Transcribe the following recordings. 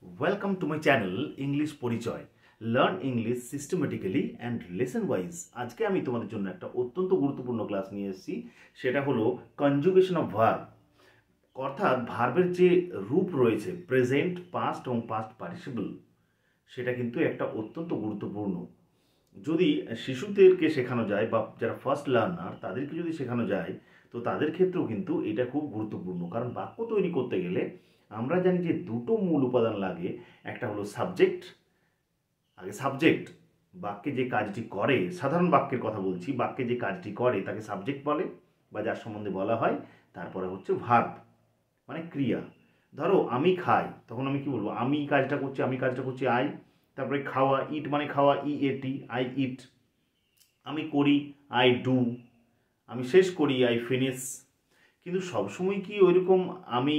Welcome to my channel English পরিচয় learn English systematically and lesson wise. আজকে আমি তোমাদের জন্য একটা অত্যন্ত গুরুত্বপূর্ণ ক্লাস নিয়ে এসেছি। সেটা হলো কনজুগেশন অফ ভার্ব, অর্থাৎ ভার্বের যে রূপ রয়েছে প্রেজেন্ট, পাস্ট এবং পাস্ট পার্টিসিপল, সেটা কিন্তু একটা অত্যন্ত গুরুত্বপূর্ণ। যদি শিশুদেরকে শেখানো যায় বা যারা ফার্স্ট লার্নার তাদেরকে যদি শেখানো যায় তো তাদের ক্ষেত্রেও কিন্তু এটা খুব গুরুত্বপূর্ণ। কারণ বাক্য তৈরি করতে গেলে আমরা জানি যে দুটো মূল উপাদান লাগে। একটা হলো সাবজেক্ট, আগে সাবজেক্ট বাক্যে যে কাজটি করে, সাধারণ বাক্যের কথা বলছি, বাক্যে যে কাজটি করে তাকে সাবজেক্ট বলে বা যার সম্বন্ধে বলা হয়। তারপরে হচ্ছে ভার্ব মানে ক্রিয়া। ধরো আমি খাই, তখন আমি কি বলবো? আমি কাজটা করছি আই। তারপরে খাওয়া, ইট মানে খাওয়া, ইএটি, আই ইট। আমি করি, আই ডু। আমি শেষ করি, আই ফিনিশ। কিন্তু সবসময় কি ওইরকম আমি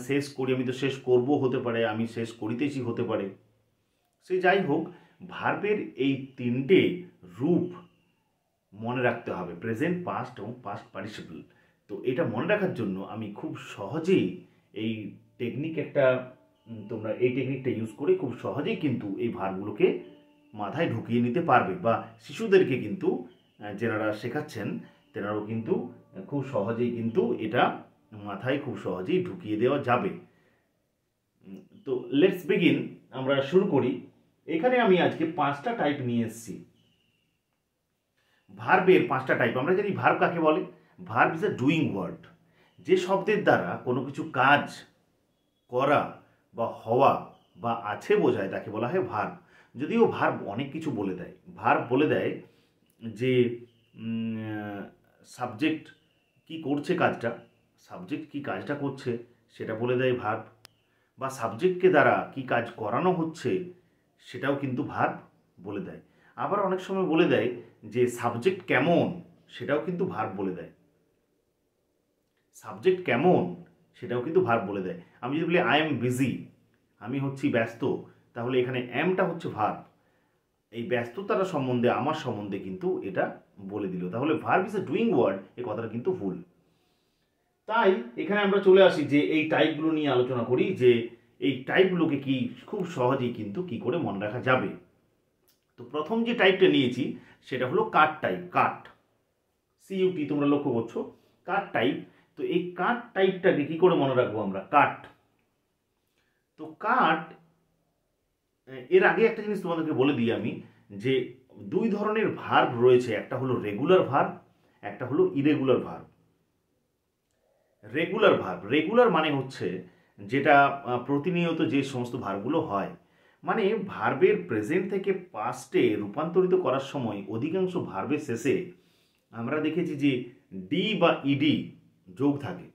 শেষ করি, আমি তো শেষ করব হতে পারে, আমি শেষ করিতেছি হতে পারে। সে যাই হোক, ভার্বের এই তিনটে রূপ মনে রাখতে হবে, প্রেজেন্ট, পাস্ট এবং পাস্ট পার্টিসিপল। তো এটা মনে রাখার জন্য আমি খুব সহজেই এই টেকনিকটা ইউজ করে খুব সহজেই কিন্তু এই ভার্বগুলোকে মাথায় ঢুকিয়ে নিতে পারবে, বা শিশুদেরকে কিন্তু যারা শেখাচ্ছেন তেনারাও কিন্তু খুব সহজেই কিন্তু এটা মাথায় খুব সহজেই ঢুকিয়ে দেওয়া যাবে। তো লেটস বিগিন, আমরা শুরু করি। এখানে আমি আজকে 5টা টাইপ নিয়ে এসেছি ভার্বের। 5টা টাইপ। আমরা জানি ভার্ব কাকে বলে। Verb is a doing word. যে শব্দের দ্বারা কোনো কিছু কাজ করা বা হওয়া বা আছে বোঝায় তাকে বলা হয় ভার্ব। যদিও ভার্ব অনেক কিছু বলে দেয়। ভার্ব বলে দেয় যে সাবজেক্ট কি করছে কাজটা, সাবজেক্ট কি কাজটা করছে সেটা বলে দেয় ভার্ব, বা সাবজেক্টকে দ্বারা কি কাজ করানো হচ্ছে সেটাও কিন্তু ভার্ব বলে দেয়। আবার অনেক সময় বলে দেয় যে সাবজেক্ট কেমন, সেটাও কিন্তু ভার্ব বলে দেয়। সাবজেক্ট কেমন সেটাও কিন্তু ভার্ব বলে দেয়। আমি যদি বলি আই এম বিজি, আমি হচ্ছি ব্যস্ত, তাহলে এখানে অ্যামটা হচ্ছে ভার্ব। এই ব্যস্ততার সম্বন্ধে, আমার সম্বন্ধে কিন্তু এটা বলে দিল। তাহলে verb is a doing word, এই কথাটা কিন্তু ভুল। তাই এখানে আমরা চলে আসি যে এই টাইপগুলো নিয়ে আলোচনা করি, যে এই টাইপগুলোকে কি খুব সহজেই কিন্তু কি করে মনে রাখা যাবে। তো প্রথম যে টাইপটা নিয়েছি সেটা হলো কাট টাইপ। কাট, সিইউটি, তোমরা লক্ষ্য করছো, কাট টাইপ। তো এই কাট টাইপটাকে কি করে মনে রাখবো আমরা? কাট। তো কাট, এর আগে একটা জিনিস তোমাদেরকে বলে দিই আমি, যে দুই ধরনের ভার্ব রয়েছে। একটা হলো রেগুলার ভার্ব, একটা হলো irregular verb. Regular verb, regular মানে হচ্ছে যেটা প্রতিনিয়ত যে সমস্ত ভার্বগুলো হয়, মানে ভার্বের প্রেজেন্ট থেকে পাস্টে রূপান্তরিত করার সময় অধিকাংশ ভার্বের শেষে আমরা দেখেছি যে ডি বা ইডি যোগ থাকে,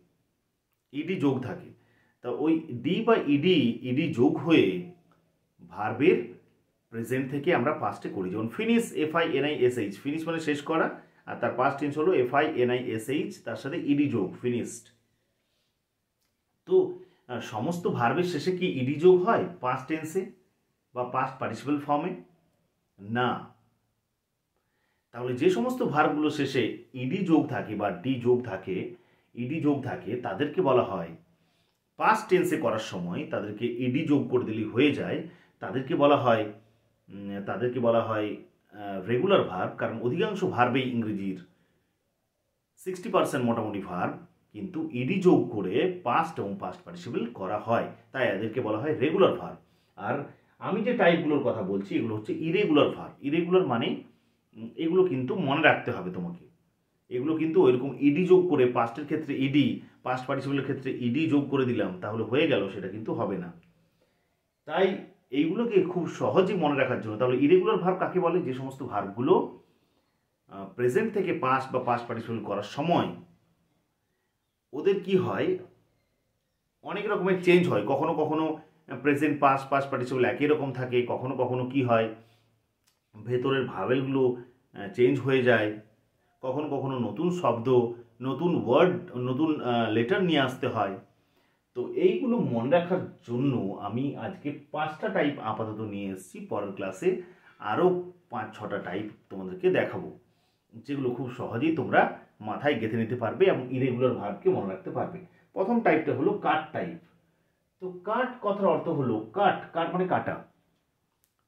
ইডি যোগ থাকে। তা ওই ডি বা ইডি যোগ হয়ে ভার্বের প্রেজেন্ট থেকে আমরা পাস্টে করি। যেমন ফিনিশ, FINISH, ফিনিশ মানে শেষ করা, আর তার পাস্ট টেন্স হলো FINISH, তার সাথে ইডি যোগ, ফিনিশড। তো সমস্ত ভার্বের শেষে কি ইডি যোগ হয় পাস্ট টেন্সে বা পাস্ট পার্টিসিপল ফর্মে? না। তাহলে যে সমস্ত ভার্বগুলো শেষে ইডি যোগ থাকে বা ইডি যোগ থাকে তাদেরকে বলা হয়, পাস্ট টেন্সে করার সময় তাদেরকে ইডি যোগ করে দিলে হয়ে যায়, তাদেরকে বলা হয় রেগুলার ভার্ব। কারণ অধিকাংশ ভার্বেই ইংরেজির 60% মোটামুটি ভার্ব কিন্তু ইডি যোগ করে পাস্ট এবং পাস্ট পার্টিসিপল করা হয়, তাই এদেরকে বলা হয় রেগুলার ভার্ব। আর আমি যে টাইপগুলোর কথা বলছি এগুলো হচ্ছে ইরেগুলার ভার্ব। ইরেগুলার মানে এগুলো কিন্তু মনে রাখতে হবে তোমাকে। এগুলো কিন্তু ওইরকম ইডি যোগ করে, পাস্টের ক্ষেত্রে ইডি, পাস্ট পার্টিসিপলের ক্ষেত্রে ইডি যোগ করে দিলাম তাহলে হয়ে গেল, সেটা কিন্তু হবে না। তাই এইগুলোকে খুব সহজেই মনে রাখার জন্য, তাহলে ইরেগুলার ভার্ব কাকে বলে? যে সমস্ত ভার্বগুলো প্রেজেন্ট থেকে পাস্ট বা পাস্ট পার্টিসিপল করার সময় ওদের কি হয়, অনেক রকমের চেঞ্জ হয়। কখনো কখনো প্রেজেন্ট, পাস্ট, পাস্ট পার্টিসিপল একই রকম থাকে, কখনো কখনো কি হয় ভেতরের ভাওয়েলগুলো চেঞ্জ হয়ে যায়, কখনো কখনো নতুন শব্দ, নতুন ওয়ার্ড, নতুন লেটার নিয়ে আসতে হয়। তো এইগুলো মনে রাখার জন্য আমি আজকে 5টা টাইপ আপাতত নিয়ে এসেছি। পরের ক্লাসে আরও 5-6টা টাইপ তোমাদেরকে দেখাবো, যেগুলো খুব সহজেই তোমরা মাথায় গেঁথে নিতে পারবে এবং ইরেগুলার ভার্বকে মনে রাখতে পারবে। প্রথম টাইপটা হলো কাট টাইপ। তো কাট কথার অর্থ হলো কাট, কাট মানে কাটা।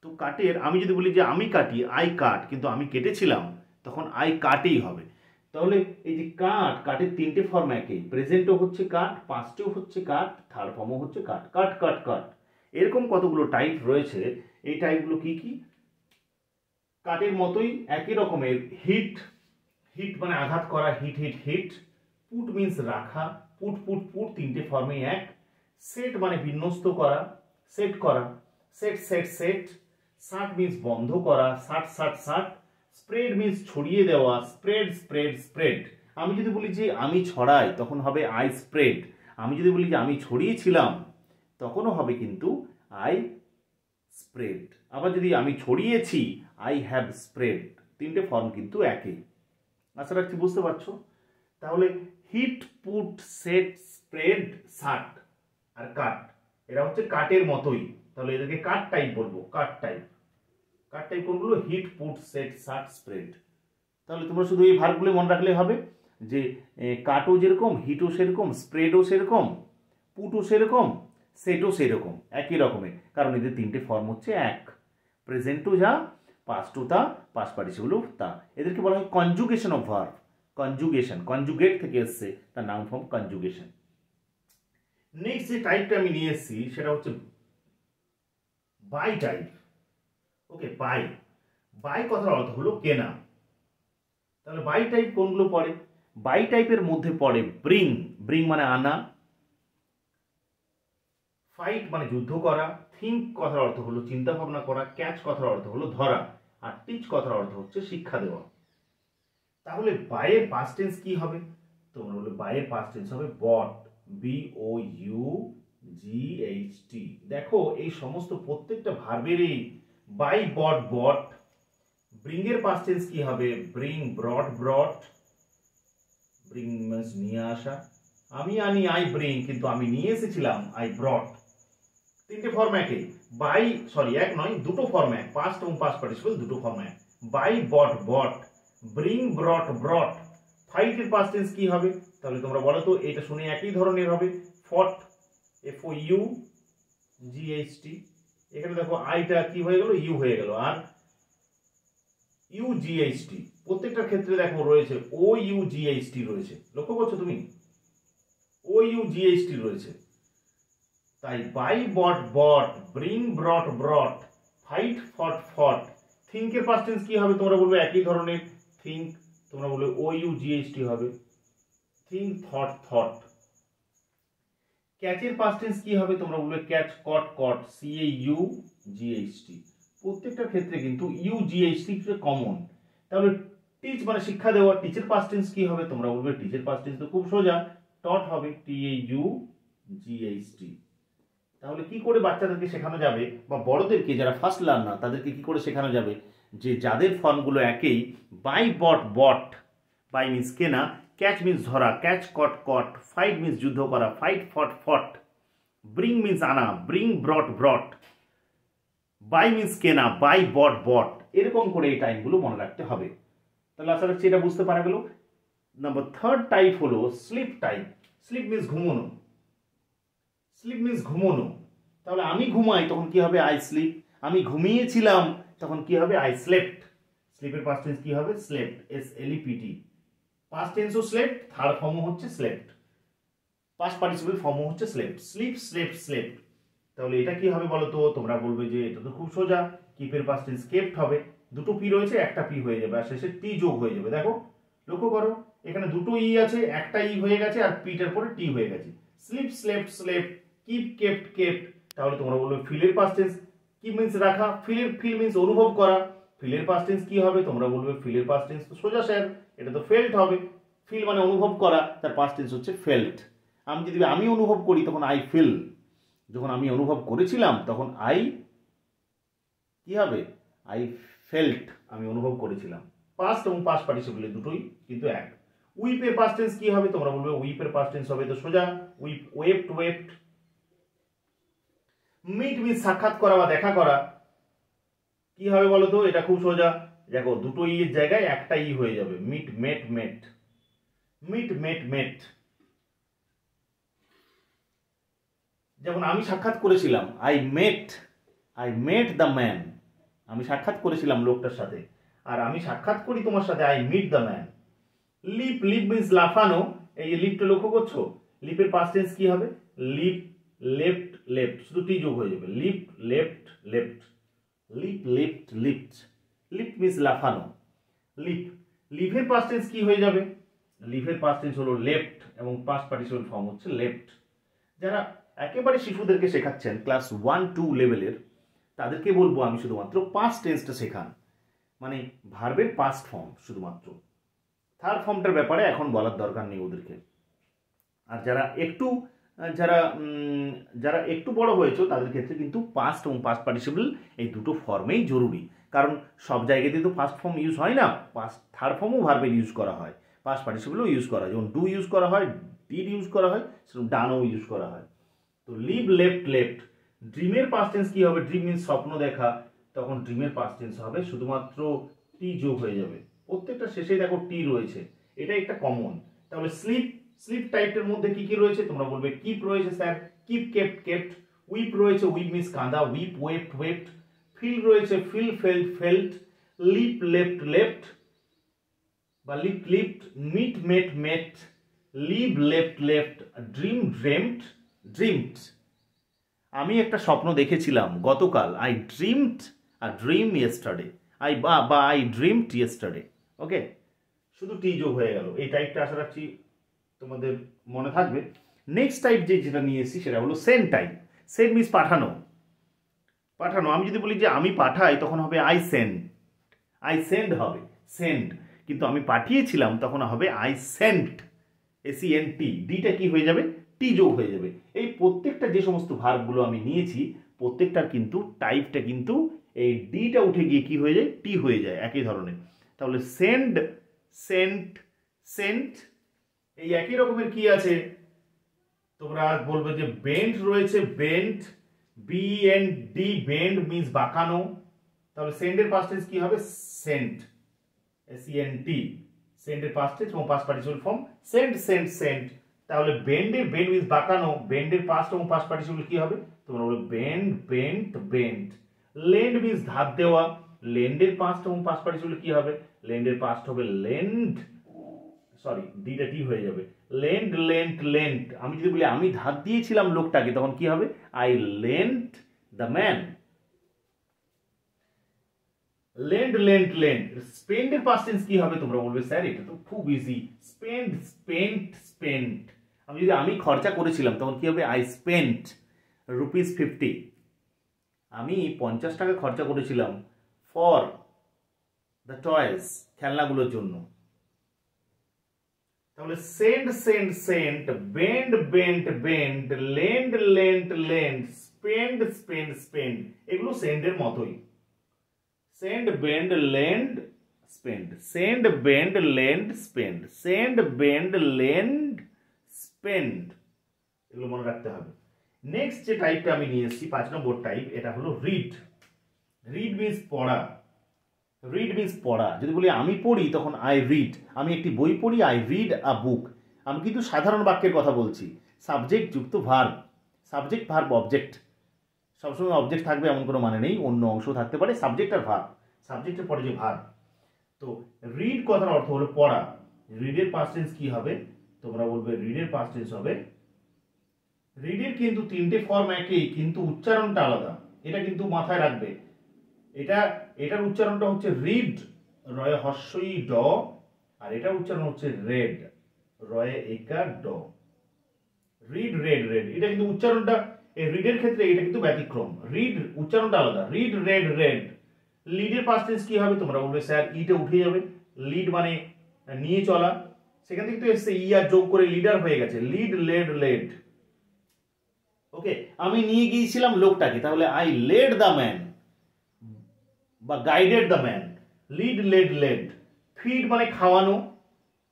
তো কাটের আমি যদি বলি যে আমি কাটি, আই কাট, কিন্তু আমি কেটেছিলাম, তখন আই কাটেই হবে। তাহলে এই যে কাট, কাটের তিনটে ফর্ম একই, প্রেজেন্টও হচ্ছে কাট, পাস্টেও হচ্ছে কাট, থার্ড ফর্মও হচ্ছে কাট, কাট কাট কাট। এরকম কতগুলো টাইপ রয়েছে। এই টাইপগুলো কি কি? কাটের মতোই একই রকমের হিট, হিট মানে আঘাত করা, hit hit hit. Put means রাখা, পুট পুট পুট, তিনটে ফর্মেই এক। সেট মানে বিন্যস্ত করা, সেট করা, set set set. Shut means বন্ধ করা, সাট সাট সাট। স্প্রেড মিন্স ছড়িয়ে দেওয়া, স্প্রেড স্প্রেড স্প্রেড। আমি যদি বলি যে আমি ছড়াই, তখন হবে আই স্প্রেড। আমি যদি বলি যে আমি ছড়িয়েছিলাম, তখনও হবে কিন্তু আই স্প্রেড। আবার যদি আমি ছড়িয়েছি, আই হ্যাভ স্প্রেড। তিনটে ফর্ম কিন্তু একই। আশা রাখছি বুঝতে পারছো। তাহলে হিট, পুট, সেট, স্প্রেড, সাট আর কাট, এরা হচ্ছে কাটের মতোই। তাহলে এদেরকে কাট টাইপ বলবো, কাট টাইপ। কাট টাইপ কোনগুলো? হিট, পুট, সেট, সাট, স্প্রেড। তাহলে তোমরা শুধু এই ভার্বগুলো মনে রাখলে হবে যে কাটও যেরকম, হিটও সেরকম, স্প্রেডও সেরকম, পুটও সেরকম, সেটও সেরকম, একই রকমের। কারণ এদের তিনটে ফর্ম হচ্ছে এক। প্রেজেন্টও যা, পাস্টও তা, পাস্ট পার্টিসিপলও তা। এদেরকে বলা হয় conjugation of verb. Conjugation, conjugate থেকে এসছে, তার নাউন ফর্ম কনজুগেশন। নেক্সট যে টাইপটা আমি নিয়ে এসেছি সেটা হচ্ছে buy type. Okay, buy. Buy কথার অর্থ হলো কেনা। তাহলে বাই টাইপ কোনগুলো পড়ে? বাই টাইপের মধ্যে পড়ে ব্রিং, ব্রিং মানে আনা। ফাইট মানে যুদ্ধ করা। থিঙ্ক কথার অর্থ হলো চিন্তা ভাবনা করা। ক্যাচ কথার অর্থ হলো ধরা। আর টিচ কথার অর্থ হচ্ছে শিক্ষা দেওয়া। তাহলে বাইয়ের পাস্ট টেন্স কি হবে? তোমরা বলবে বাইয়ের পাস্ট টেন্স হবে বট, BOUGHT। দেখো এই সমস্ত প্রত্যেকটা ভার্বেরই বাই, বট, বট। ব্রিং এর পাস্ট টেন্স কি হবে? Bring, brought, ব্রট। ব্রিং মিন্স নিয়ে আসা। আমি আনি, আই ব্রিং, কিন্তু আমি নিয়ে এসেছিলাম, আই ব্রট। তিনটে ফর্ম একই। বাই, সরি এক নয়, দুটো ফর্ম এক, পাস্ট এবং পাস্ট পার্টিসিপল দুটো ফর্ম এক। Buy, bought, bought. Bring, brought, brought. Fight এর পাস্ট টেন্স কি হবে? তাহলে তোমরা বলো তো, এটা শুনে একই ধরনের হবে, ফট, FOUGHT। এখানে দেখো আইটা কি হয়ে গেল? ইউ হয়ে গেল। আর UGHT প্রত্যেকটার ক্ষেত্রে দেখো রয়েছে, OUGHT রয়েছে। লক্ষ্য করছো তুমি? OUGHT রয়েছে। তাই buy, bought, bought. Bring, brought, brought. Fight, fought, fought. Think এর পাস্ট টেন্স কি হবে? তোমরা বলবে একই ধরনের, থিঙ্ক। তোমরা বলবে OUGHT হবে, থিঙ্ক, থট, থট। ক্যাচের পাস্ট টেন্স কি হবে? তোমরা বলবে ক্যাচ, কট, কট, CAUGHT। প্রত্যেকটার ক্ষেত্রে কিন্তু UGHT কমন। তাহলে টিচ মানে শিক্ষা দেওয়া, টিচের পাস্ট টেন্স কি হবে? তোমরা বলবে টিচের পাস্ট টেন্স তো খুব সোজা, টট হবে, TAUGHT। তাহলে কি করে বাচ্চাদেরকে শেখানো যাবে, বা বড়দেরকে যারা ফার্স্ট লার্নার তাদেরকে কি করে শেখানো যাবে যে যাদের ফর্মগুলো একই? Buy, bought, bought. Buy means কেনা, ক্যাচ মিন্স ধরা, catch, caught, caught. Fight means যুদ্ধ করা, fight, fought, fought. Bring means আনা, bring, brought, brought. Buy means কেনা, বাই, বট, বট। এরকম করে এই টাইপগুলো মনে রাখতে হবে। তাহলে আশা রাখছি এটা বুঝতে পারা গেল। নাম্বার থার্ড টাইপ হলো স্লিপ টাইপ। স্লিপ মিন্স ঘুমোনো, স্লিপ মিন্স ঘুমোনো। তাহলে আমি ঘুমাই, তখন কি হবে? I sleep. আমি ঘুমিয়েছিলাম, তখন কি হবে? I slept. স্লিপের পাস্ট টেন্স কি হবে? Slept, SLEPT। পাস্ট টেন্সও স্লেপ্ট, থার্ড ফর্মও হচ্ছে স্লেপ্ট, পাস্ট পার্টিসিপল ফর্মও হচ্ছে স্লেপ্ট। Slip, slept, slept. তাহলে এটা কি হবে বলো তো? তোমরা বলবে যে এটা তো খুব সোজা, কিপের পাস্ট টেন্স কেপ্ট হবে। দুটো পি রয়েছে, একটা পি হয়ে যাবে, আর শেষে টি যোগ হয়ে যাবে। দেখো লক্ষ্য করো, এখানে দুটো ই আছে, একটা ই হয়ে গেছে, আর পিটার পরে টি হয়ে গেছে। Sleep, slept, slept. Keep, kept, kept. তাহলে তোমরা বলবে ফিলের পাস্ট টেন্স কি মিন্স রাখা, ফিল মিন্স অনুভব করা। ফিলের পাস্ট টেন্স কি হবে? তোমরা বলবে ফিলের পাস্ট টেন্স তো সোজা স্যার, এটা তো ফেল্ট হবে। ফিল মানে অনুভব করা, তার পাস্ট টেন্স হচ্ছে ফেল্ট। আমি যদি আমি অনুভব করি, তখন আই ফিল। যখন আমি অনুভব করেছিলাম, তখন আই কি হবে? আই ফেল্ট, আমি অনুভব করেছিলাম। পাস্ট এবং পাস্ট পার্টিসিপল দুটোই কিন্তু এক। উইপের পাস্ট টেন্স কি হবে? তোমরা বলবে উইপের পাস্ট টেন্স হবে তো সোজা, weep, wept, wept. Meet means সাক্ষাৎ করা বা দেখা করা, কি হবে বলো তো? এটা খুব সোজা, দেখো দুটো ই এর জায়গায় একটা ই হয়ে যাবে, মিট, মেট, মেট। মিট, মেট, মেট। যেমন আমি সাক্ষাৎ করেছিলাম, আই মেট দ্য ম্যান, আমি সাক্ষাৎ করেছিলাম লোকটার সাথে, আর আমি সাক্ষাৎ করি তোমার সাথে, I meet the man. Leap means লাফানো, এই যে লিপটা লক্ষ্য করছো, লিপের পাস্ট টেন্স কি হবে? লিপ লেফট, শুধু টি যোগ হয়ে যাবে, লিপ লেফট, লিপ মিন্স লাফানো। লিভের পাস্ট টেন্স কি হয়ে যাবে? লিভের পাস্ট টেন্স হলো লেফট এবং পাস্ট পার্টিসিপল ফর্ম হচ্ছে লেফট। যারা একেবারে শিশুদেরকে শেখাচ্ছেন ক্লাস 1-2 লেভেলের, তাদেরকে বলবো আমি শুধুমাত্র পাস্ট টেন্সটা শেখান, মানে ভার্বের পাস্ট ফর্ম শুধুমাত্র, থার্ড ফর্মটার ব্যাপারে এখন বলার দরকার নেই ওদেরকে। আর যারা একটু বড় হয়েছে তাদের ক্ষেত্রে কিন্তু পাস্ট এবং পাস্ট পার্টিসিপল এই দুটো ফর্মেই জরুরি, কারণ সব জায়গাতেই তো ফার্স্ট ফর্ম ইউজ হয় না, থার্ড ফর্মও ভার্বের ইউজ করা হয়, পাস্ট পার্টিসিপলও ইউজ করা হয়, যেমন ডু ইউজ করা হয়, ডিড ইউজ করা হয়, সেরকম ডানও ইউজ করা হয়। তো লিভ লেফট। ড্রিমের পাস্ট টেন্স কি হবে? ড্রিম মিন্স স্বপ্ন দেখা, তখন ড্রিমের পাস্ট টেন্স হবে শুধুমাত্র টি যোগ হয়ে যাবে, প্রত্যেকটা শেষে দেখো টি রয়েছে, এটা একটা কমন। তাহলে স্লিপ টাইপের মধ্যে কি কি রয়েছে? তোমরা বলবে কিপ রয়েছে স্যার, কিপ কেপ্ট। উইপ রয়েছে, উইপ মিন্স কাঁদা, উইপ ওয়েপ্ট। ফিল রয়েছে, ফিল ফেল্ট। লিপ লেফট বা leap meet met. Leave left. Dream dreamed. আমি একটা স্বপ্ন দেখেছিলাম গতকাল, I dream yesterday, I dreamed yesterday. Okay, শুধু টি যোগ হয়ে গেল। এই টাইপটা আশা রাখছি তোমাদের মনে থাকবে। নেক্সট টাইপ যেটা নিয়ে এসেছি সেটা হলো সেন্ড টাইপ। সেন্ড মিন্স পাঠানো। আমি যদি বলি যে আমি পাঠাই, তখন হবে আই সেন্ড হবে সেন্ড, কিন্তু আমি পাঠিয়েছিলাম তখন হবে আই সেন্ট, SENT। ডিটা কি হয়ে যাবে? টি যোগ হয়ে যাবে। এই প্রত্যেকটা যে সমস্ত ভার্বগুলো আমি নিয়েছি, প্রত্যেকটার কিন্তু টাইপটা কিন্তু এই ডিটা উঠে গিয়ে কি হয়ে যায়? টি হয়ে যায়, একই ধরনের। তাহলে সেন্ড, সেন্ট, এই একই রকমের কি আছে? তোমরা বলবে যে বেন্ট রয়েছে, বেন্ট, BEND, বেন্ড মিন্স বাঁকানো। তাহলে সেন্ডের পাস্ট টেন্স কি হবে? Sent, SENT। সেন্ডের পাস্ট টেন্স এবং পাস্ট পার্টিসিপল ফর্ম সেন্ট। তাহলে বেন্ড মিন্স বাঁকানো, বেন্ডের পাস্ট এবং পাস্ট পার্টিসিপল কি হবে? তোমরা বলবে বেন্ট। লেন্ড মিন্স ধার দেওয়া, লেন্ডের পাস্ট এবং পাস্ট পার্টিসিপল কি হবে? লেন্ডের পাস্ট হবে লেন্ড, সরি ডিটা টি হয়ে যাবে, লেন্ট। আমি যদি বলি আমি ধার দিয়েছিলাম লোকটাকে, তখন কি হবে? I lent the man. Lend. স্পেন্ডের পাস্ট টেন্স কি হবে? তোমরা বলবে স্যার এটা তো খুব ইজি, স্পেন্ট। আমি খরচা করেছিলাম, তখন কি হবে? I spent ₹50। আমি 50 টাকা খরচা করেছিলাম ফর দ্য টয়েস, খেলনাগুলোর জন্য। তাহলে সেন্ট, বেন্ড, লেন্ড, স্পেন্ড, এগুলো সেন্ডের মতোই। সেন্ড, বেন্ড, লেন্ড, স্পেন্ড, এগুলো মনে রাখতে হবে। নেক্সট যে টাইপটা আমি নিয়ে এসেছি 5 নম্বর টাইপ, এটা হলো রিড মিন্স পড়া। যদি বলি আমি পড়ি, তখন আই রিড, আমি একটি বই পড়ি, আই রিড আ বুক। আমি কিন্তু সাধারণ বাক্যের কথা বলছি, সাবজেক্ট যুক্ত ভার্ব, সাবজেক্ট ভার্ব অবজেক্ট, সবসময় অবজেক্ট থাকবে এমন কোনো মানে নেই, অন্য অংশ থাকতে পারে, সাবজেক্ট আর ভার্ব, সাবজেক্টের পরে যে ভার্ব। তো রিড কথার অর্থ হলো পড়া। রিডের পাস্ট টেন্স কি হবে? তোমরা বলবে রিডের পাস্ট টেন্স হবে, রিডের কিন্তু 3টে ফর্ম একই, কিন্তু উচ্চারণটা আলাদা, এটা কিন্তু মাথায় রাখবে। এটার উচ্চারণটা হচ্ছে রিড, রয়ে হস্যই ড, আর এটার উচ্চারণ হচ্ছে রেড, রয়ে একার ড। Read, red. এটা কিন্তু উচ্চারণটা, এই রিডের ক্ষেত্রে এটা কিন্তু ব্যতিক্রম, রিড উচ্চারণটা আলাদা, রিড, রেড। লিডের পাস্ট টেন্স কি হবে? তোমরা বলবে স্যার ইটা উঠে যাবে, লিড মানে নিয়ে চলা, সেখান থেকে তো এসছে ই আর যোগ করে লিডার হয়ে গেছে, লিড, লেড। ওকে, আমি নিয়ে গিয়েছিলাম লোকটাকে, তাহলে আই লেড দ্য ম্যান বা guided the man. Lead, led. Feed মানে খাওয়ানো,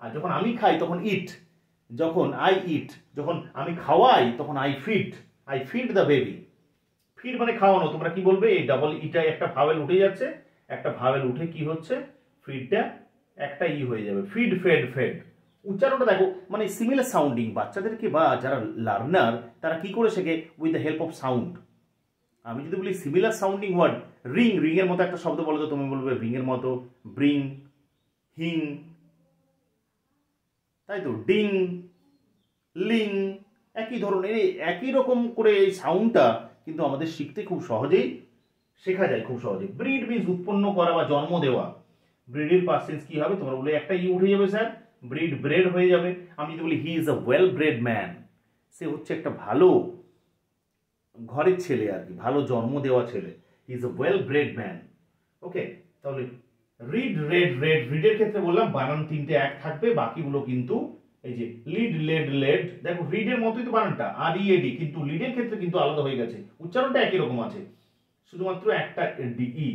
আর যখন আমি খাই তখন ইট, যখন আমি খাওয়াই তখন I feed the baby. Feed মানে খাওয়ানো, তোমরা কি বলবে? এই ডাবল ইটা একটা ভাওয়েল উঠে যাচ্ছে, একটা ভাওয়েল উঠে কি হচ্ছে? ফিডটা একটা ই হয়ে যাবে, ফিড, ফেড। উচ্চারণটা দেখো মানে সিমিলার সাউন্ডিং, বাচ্চাদেরকে বা যারা লার্নার তারা কি করে শেখে? With the help of sound. আমি যদি বলি similar sounding word, ring, ring এর মতো একটা শব্দ বলো তো, তুমি বলবে রিং এর মতো, ব্রিং, হিং, তাই তো, ডিং, লিং, একই ধরনের একই রকম করে এই সাউন্ডটা কিন্তু আমাদের শিখতে খুব সহজেই শেখা যায়, খুব সহজে। ব্রিড মিন্স উৎপন্ন করা বা জন্ম দেওয়া। ব্রিডের পাস্ট টেন্স কি হবে? তোমরা বলে একটা ই উঠে যাবে স্যার, ব্রিড ব্রেড হয়ে যাবে। আমি যদি বলি he is a well bred man, সে হচ্ছে একটা ভালো ঘরের ছেলে আর কি, ভালো জন্ম দেওয়া ছেলে, he is a well bred man. Okay, তাহলে রিড, রেড, রেড, রিডের ক্ষেত্রে বললাম বানান তিনটে এক থাকবে, বাকিগুলো কিন্তু এই যে লিড, লেড, লেড, দেখো রিডের মতোই তো বানানটা, আর ই এডি, কিন্তু লিডের ক্ষেত্রে কিন্তু আলাদা হয়ে গেছে, উচ্চারণটা একই রকম আছে, শুধুমাত্র একটা ডিই।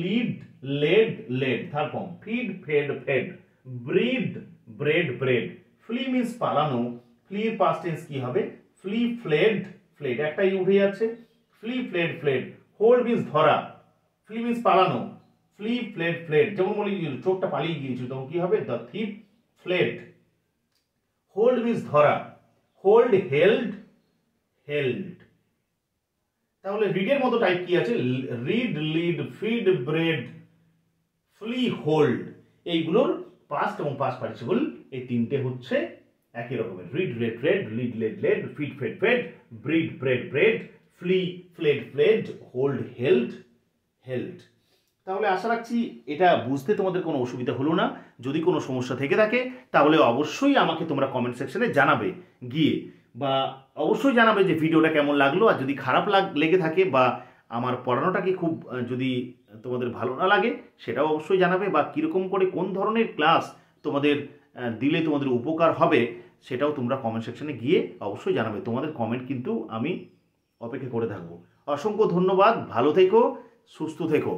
Lead, led, led, third form. Feed, fed, fed. Breed, bred, bred. Flee means পালানো, ফ্লির পাস্ট টেন্স কি হবে? ফ্লি, ফ্লেড, ফ্লেড, একটাই উঠে যাচ্ছে, flee, fled, fled. Hold means ধরা, ফ্লি মিন্স পালানো, ফ্লি, ফ্লেড, ফ্লেড। যেমন বলি চোরটা পালিয়ে গিয়েছিল, তখন কি হবে? The thief fled. Hold means ধরা, হোল্ড, হেল্ড, হেল্ড। তাহলে রিডের মতো টাইপ কি আছে? Read, lead, feed, bred, flee, hold. এইগুলোর পাস্ট এবং পাস্ট পার্টিসিপল এই তিনটে হচ্ছে একই রকমের। Read, read, read, lead, led, led, feed, fed, fed, breed, bred, bred, flee, fled, fled, hold, held, held. তাহলে আশা রাখছি এটা বুঝতে তোমাদের কোনো অসুবিধা হলো না। যদি কোনো সমস্যা থেকে থাকে তাহলে অবশ্যই আমাকে তোমরা কমেন্ট সেকশনে জানাবে গিয়ে, বা অবশ্যই জানাবে যে ভিডিওটা কেমন লাগলো। আর যদি খারাপ লেগে থাকে বা আমার পড়ানোটাকে খুব যদি তোমাদের ভালো না লাগে সেটাও অবশ্যই জানাবে, বা কীরকম করে কোন ধরনের ক্লাস তোমাদের দিলে তোমাদের উপকার হবে সেটাও তোমরা কমেন্ট সেকশনে গিয়ে অবশ্যই জানাবে। তোমাদের কমেন্ট কিন্তু আমি অপেক্ষা করে থাকবো। অসংখ্য ধন্যবাদ, ভালো থেকো, সুস্থ থেকো।